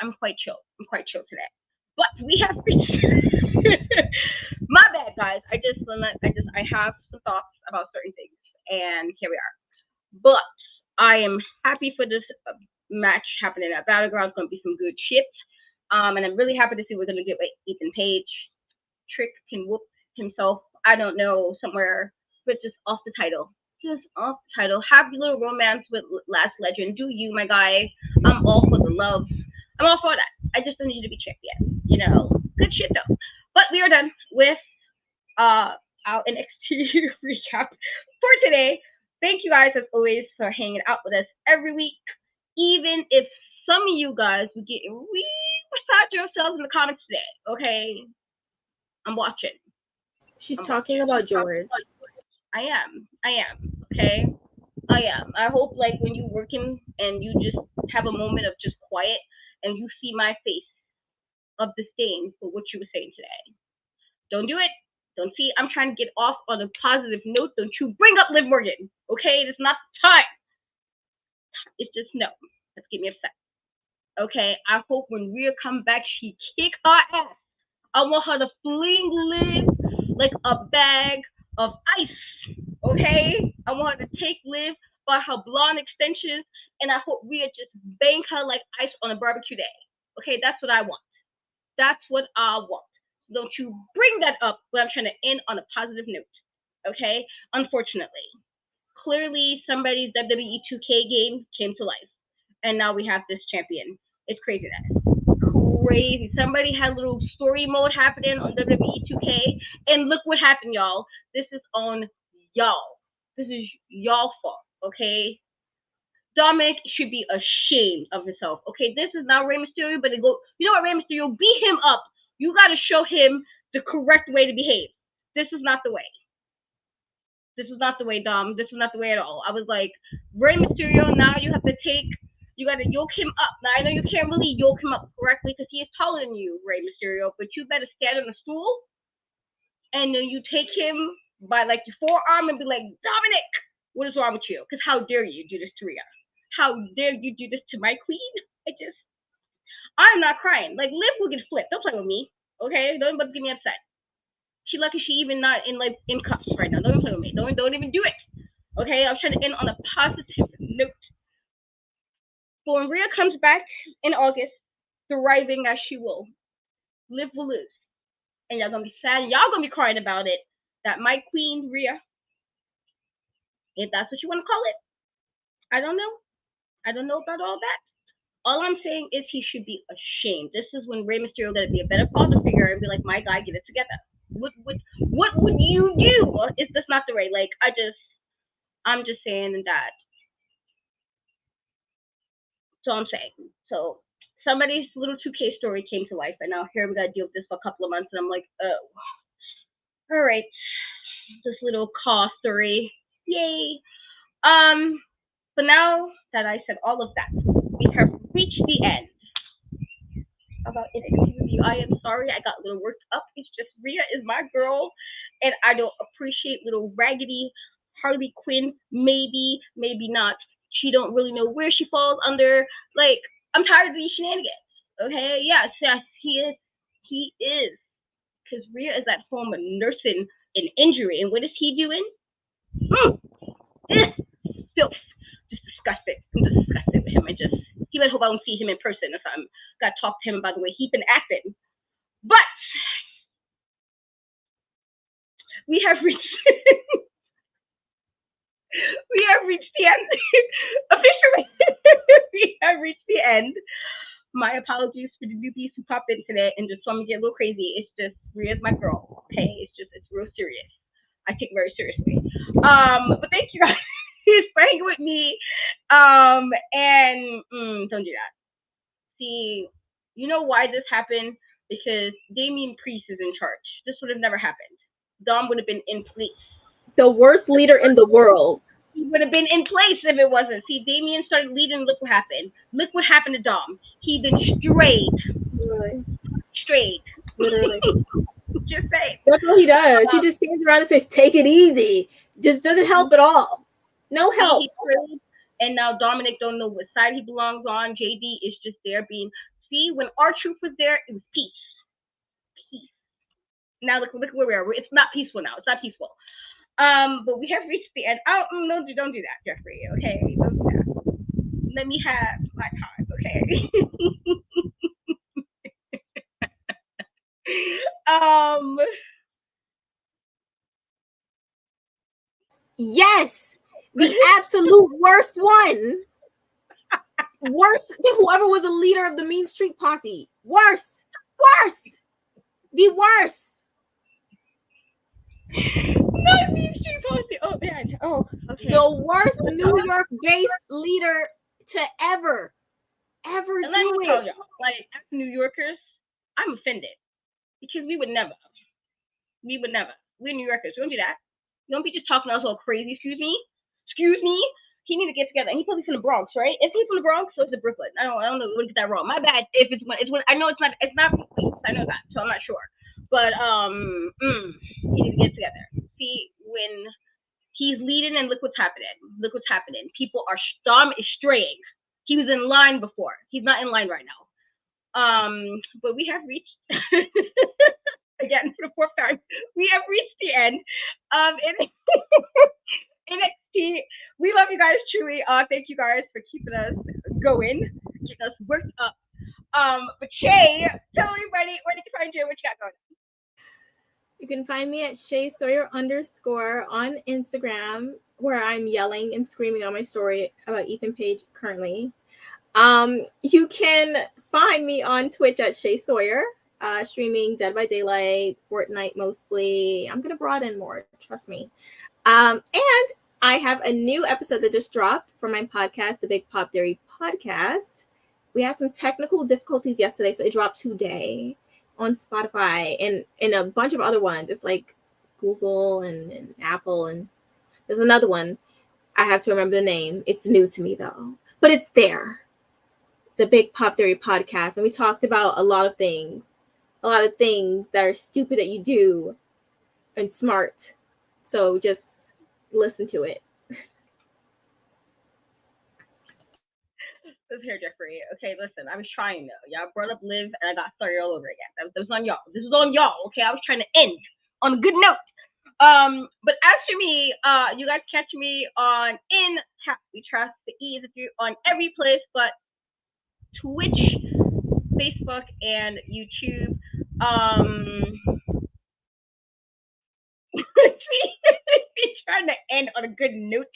I'm quite chill. I'm quite chill today. But we have reached. My bad, guys. I have some thoughts about certain things, and here we are. But I am happy for this match happening at Battleground. It's gonna be some good shit. And I'm really happy to see we're gonna get with Ethan Page. Trick can whoop himself. I don't know, somewhere, but just off the title. Just off the title. Have a little romance with Last Legend. Do you, my guy? I'm all for the love. I'm all for that. I just don't need to be champion. You know, good shit though. But we are done with our NXT recap for today. Thank you guys as always for hanging out with us every week. Even if some of you guys would get really beside yourselves in the comments today, okay? I'm watching. She's talking about George. I am. Okay? I am. I hope like when you're working and you just have a moment of just quiet and you see my face of disdain for what you were saying today. Don't do it. Don't see. I'm trying to get off on a positive note. Don't you bring up Liv Morgan. Okay? It's not the time. It's just no. Let's get me upset. Okay? I hope when Rhea comes back, she kick her ass. I want her to fling Liv like a bag of ice. Okay? I want her to take Liv by her blonde extensions, and I hope Rhea just bang her like ice on a barbecue day. Okay? That's what I want. That's what I want. Don't you bring that up when I'm trying to end on a positive note. Okay? Unfortunately. Clearly, somebody's WWE 2K game came to life. And now we have this champion. It's crazy that. Crazy. Somebody had a little story mode happening on WWE 2K. And look what happened, y'all. This is on y'all. This is y'all fault. Okay? Dominic should be ashamed of himself. Okay? This is not Rey Mysterio, but you know what, Rey Mysterio? Beat him up. You got to show him the correct way to behave. This is not the way. This is not the way, Dom. This is not the way at all. I was like, Rey Mysterio, now you got to yoke him up. Now, I know you can't really yoke him up correctly because he is taller than you, Rey Mysterio, but you better stand on a stool and then you take him by like your forearm and be like, Dominic, what is wrong with you? Because how dare you do this to Rhea? How dare you do this to my queen? I'm not crying. Like, Liv will get flipped. Don't play with me, okay? Don't even get me upset. She lucky she even not in cuffs right now. Don't even play with me. Don't even do it. Okay, I'm trying to end on a positive note. But when Rhea comes back in August, thriving as she will, Liv will lose, and y'all gonna be sad. Y'all gonna be crying about it. That my queen Rhea, if that's what you want to call it, I don't know. I don't know about all that. All I'm saying is he should be ashamed. This is when Rey Mysterio gonna be a better father figure and be like, my guy, get it together. What would you do? Is this not the way? Like, I'm just saying that. So I'm saying. So somebody's little 2K story came to life, and now here we gotta deal with this for a couple of months, and I'm like, oh, all right, this little call story, yay. But now that I said all of that, we have reached the end about NXT review. I am sorry, I got a little worked up. It's just Rhea is my girl, and I don't appreciate little raggedy Harley Quinn. Maybe not. She don't really know where she falls under. Like, I'm tired of these shenanigans. Okay, yes, he is, because Rhea is at home nursing an injury, and what is he doing? Filth. Just disgusting. I'm just disgusted with him. He better hope I don't see him in person if I'm gotta talk to him about the way he's been acting. But we have reached the end. Officially, we have reached the end. My apologies for the newbies who popped in today and just saw me get a little crazy. It's just Rhea's my girl. Okay, it's real serious. I take it very seriously. But thank you guys for hanging with me. And don't do that. See, you know why this happened? Because Damian Priest is in charge. This would have never happened. Dom would have been in place. The worst leader in the world. He would have been in place if it wasn't. See, Damian started leading. Look what happened. Look what happened to Dom. He then strayed. Literally. Strayed. Literally. Just saying. That's what he does. He just stands around and says, take it easy. Just doesn't help at all. No help. And now Dominic don't know what side he belongs on. JD is just there being See, when our truth was there, it was peace. Peace. Now look where we are. It's not peaceful now. It's not peaceful. But we have reached the end. Oh no, don't do that, Jeffrey. Okay, don't do that. Let me have my time. Okay. Yes, the absolute worst one. Worse than whoever was a leader of the Mean Street Posse. Worse. The worst. Not Mean Street Posse. Oh man. Oh, okay. The worst New York-based leader to ever and do let me it. tell y'all, like, as New Yorkers, I'm offended because we would never. We're New Yorkers. We don't do that. You don't be just talking to us all crazy. Excuse me. He need to get together. And he's probably from the Bronx, right? If he's from the Bronx, so is it Brooklyn? I don't know. We'll get that wrong. My bad. If it's when I know it's not from Queens. I know that, so I'm not sure. But he needs to get together. See, when he's leading, and look what's happening. People are straying. He was in line before. He's not in line right now. But we have reached again for the fourth time. We have reached the end of NXT. We love you guys truly. Thank you guys for keeping us going, getting us worked up. But Shay, tell everybody where they can find you. What you got going? You can find me at ShaySawyer_ on Instagram, where I'm yelling and screaming on my story about Ethan Page currently. You can find me on Twitch at ShaySawyer, streaming Dead by Daylight, Fortnite mostly. I'm gonna broaden more, trust me. And I have a new episode that just dropped for my podcast, the Big Pop Theory Podcast. We had some technical difficulties yesterday, so it dropped today on Spotify and a bunch of other ones. It's like Google and Apple, and there's another one. I have to remember the name. It's new to me though, but it's there. The Big Pop Theory Podcast, and we talked about a lot of things that are stupid that you do and smart. So just listen to it. This here, Jeffrey. Okay, listen, I was trying though. Y'all brought up Liv, and I got started all over again. That was on y'all. This was on y'all. Okay, I was trying to end on a good note. But as for me, you guys catch me on In Tap We Trust. The E is on every place but Twitch, Facebook, and YouTube. Trying to end on a good note.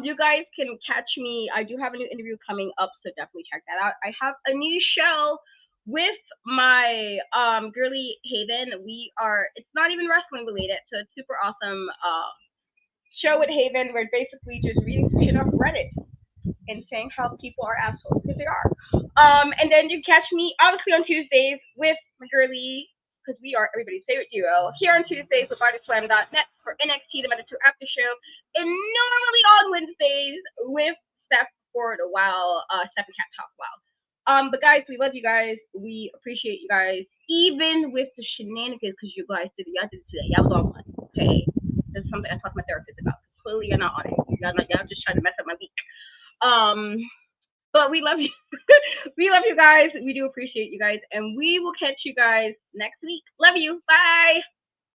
You guys can catch me. I do have a new interview coming up, so definitely check that out. I have a new show with my girly Haven. It's not even wrestling related, so it's super awesome show with Haven. We're basically just reading some shit off Reddit and saying how people are assholes, because they are. And then you catch me obviously on Tuesdays with my girly, because we are everybody's favorite duo, here on Tuesdays with BodySlamNet for NXT, the Meta-Two AfterShow, and normally on Wednesdays with Steph for a while, Steph and Cat talk a while. But guys, we love you guys. We appreciate you guys, even with the shenanigans, because you guys did it today. Y'all was on one, okay? This is something I talked to my therapist about. Clearly, you're not on it. Y'all just trying to mess up my week. But we love you. We love you guys. We do appreciate you guys. And we will catch you guys next week. Love you. Bye.